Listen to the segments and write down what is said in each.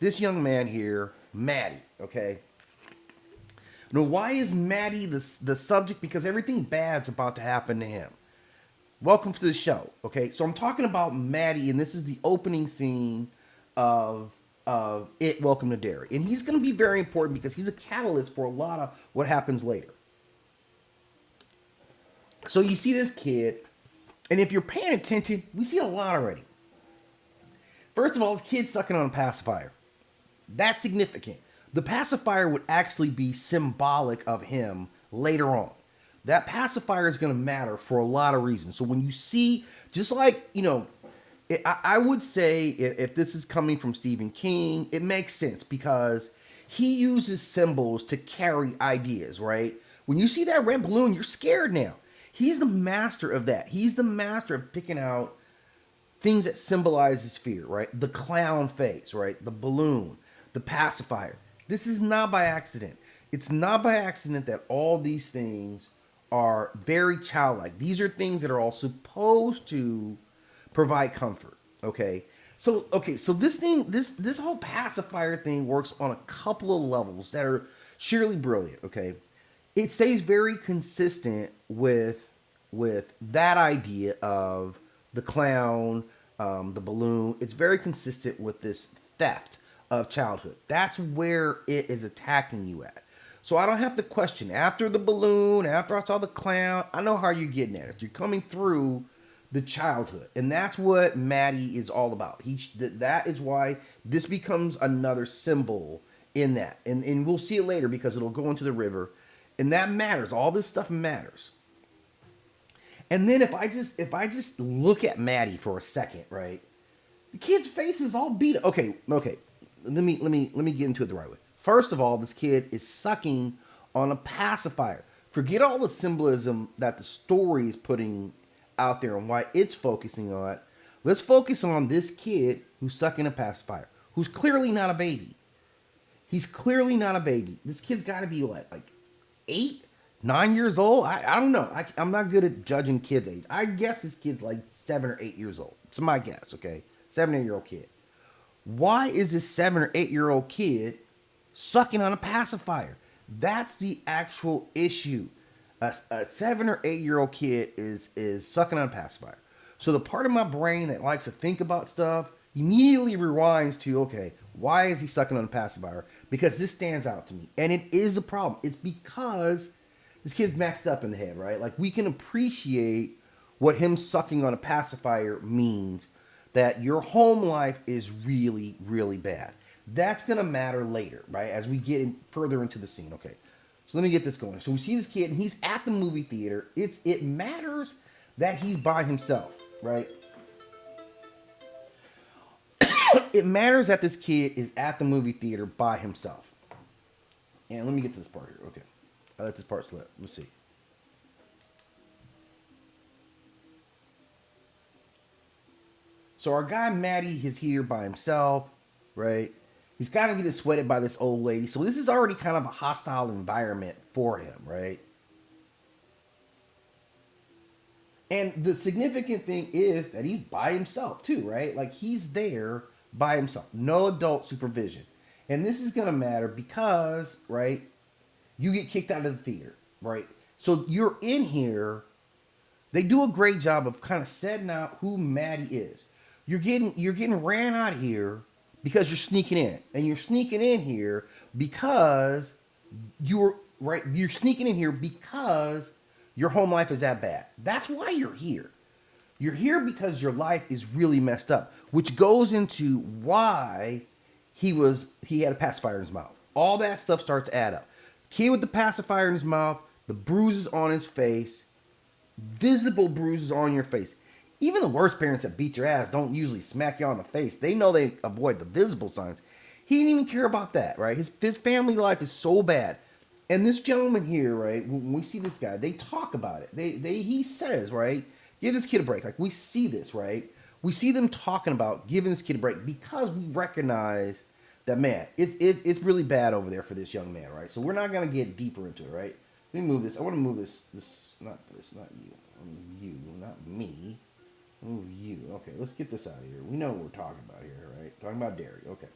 this young man here, Maddie, okay? Now, why is Maddie the subject? Because everything bad's about to happen to him. Welcome to the show, okay? So I'm talking about Maddie, and this is the opening scene of it. Welcome to Derry, and he's going to be very important because he's a catalyst for a lot of what happens later. So you see this kid, and if you're paying attention, we see a lot already. First of all, this kid's sucking on a pacifier. That's significant. The pacifier would actually be symbolic of him later on. That pacifier is going to matter for a lot of reasons. So when you see, just like, I would say if this is coming from Stephen King, it makes sense because he uses symbols to carry ideas, right? When you see that red balloon, you're scared now. He's the master of that. He's the master of picking out things that symbolizes fear, right? The clown face, right? The balloon, the pacifier. This is not by accident. It's not by accident that all these things are very childlike. These are things that are all supposed to provide comfort, okay? So this whole pacifier thing works on a couple of levels that are surely brilliant, okay? It stays very consistent with that idea of the clown, the balloon. It's very consistent with this theft of childhood. That's where it is attacking you at. So I don't have to question. After the balloon, after I saw the clown, I know how you're getting at it. You're coming through the childhood. And that's what Maddie is all about. That is why this becomes another symbol in that. And we'll see it later because it'll go into the river. And that matters. All this stuff matters. And then if I just look at Maddie for a second, right? The kid's face is all beat up. Okay. Let me get into it the right way. First of all, this kid is sucking on a pacifier. Forget all the symbolism that the story is putting out there and why it's focusing on it. Let's focus on this kid who's sucking a pacifier, who's clearly not a baby. He's clearly not a baby. This kid's got to be like 8, 9 years old. I don't know. I'm not good at judging kids' age. I guess this kid's like 7 or 8 years old. It's my guess, okay? 7 or 8-year-old kid. Why is this 7 or 8-year-old kid sucking on a pacifier? That's the actual issue. A 7 or 8-year-old kid is sucking on a pacifier. So the part of my brain that likes to think about stuff immediately rewinds to, okay, why is he sucking on a pacifier? Because this stands out to me. And it is a problem. It's because this kid's messed up in the head, right? Like, we can appreciate what him sucking on a pacifier means, that your home life is really, really bad. That's going to matter later, right? As we get further into the scene. Okay, so let me get this going. So we see this kid, and he's at the movie theater. It matters that he's by himself, right? It matters that this kid is at the movie theater by himself. And let me get to this part here. Okay, I let this part slip. Let's see. So our guy Maddie is here by himself, right? He's kind of getting sweated by this old lady. So this is already kind of a hostile environment for him, right? And the significant thing is that he's by himself too, right? Like, he's there by himself. No adult supervision. And this is going to matter because, right, you get kicked out of the theater, right? So you're in here. They do a great job of kind of setting out who Maddie is. You're getting ran out of here because you're sneaking in. And you're sneaking in here because you're sneaking in here because your home life is that bad. That's why you're here. You're here because your life is really messed up, which goes into why he had a pacifier in his mouth. All that stuff starts to add up. Kid with the pacifier in his mouth, the bruises on his face, visible bruises on your face. Even the worst parents that beat your ass don't usually smack you on the face. They know they avoid the visible signs. He didn't even care about that, right? His family life is so bad. And this gentleman here, right, when we see this guy, they talk about it. He says, right, give this kid a break. Like, we see this, right? We see them talking about giving this kid a break because we recognize that, man, it's really bad over there for this young man, right? So we're not going to get deeper into it, right? Let me move this. I want to move not you. You, not me. Move you. Okay, let's get this out of here. We know what we're talking about here, right? Talking about Derry. Okay.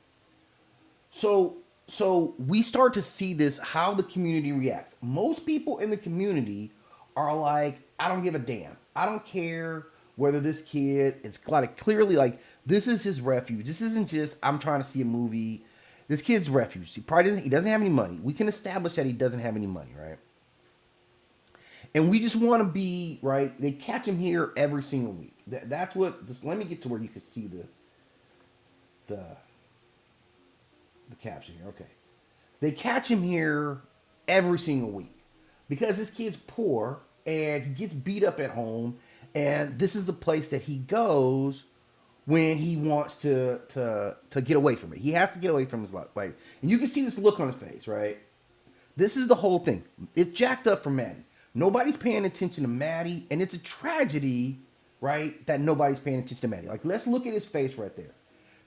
So we start to see this, how the community reacts. Most people in the community are like, I don't give a damn. I don't care whether this kid is like clearly like this is his refuge. This isn't just I'm trying to see a movie. This kid's refuge. He doesn't have any money. We can establish that he doesn't have any money, right? And we just want to be right. They catch him here every single week. That's what. Let me get to where you can see the the caption here. Okay. They catch him here every single week because this kid's poor and he gets beat up at home, and this is the place that he goes when he wants to get away from it. He has to get away from his life. Like, and you can see this look on his face, right? This is the whole thing. It's jacked up for Maddie. Nobody's paying attention to Maddie, and it's a tragedy, right, that nobody's paying attention to Maddie. Like, let's look at his face right there.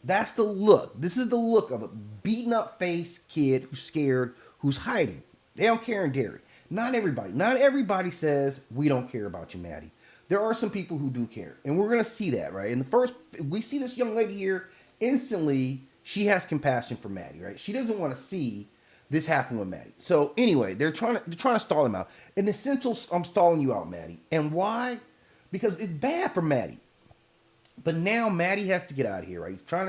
That's the look. This is the look of a beaten up face kid who's scared, who's hiding. They don't care in Derry. Not everybody. Not everybody says, we don't care about you, Maddie. There are some people who do care. And we're going to see that, right? In the first, we see this young lady here. Instantly, she has compassion for Maddie, right? She doesn't want to see this happen with Maddie. So anyway, they're trying to stall him out. In essential, I'm stalling you out, Maddie. And why? Because it's bad for Maddie. But now Maddie has to get out of here, right? He's trying to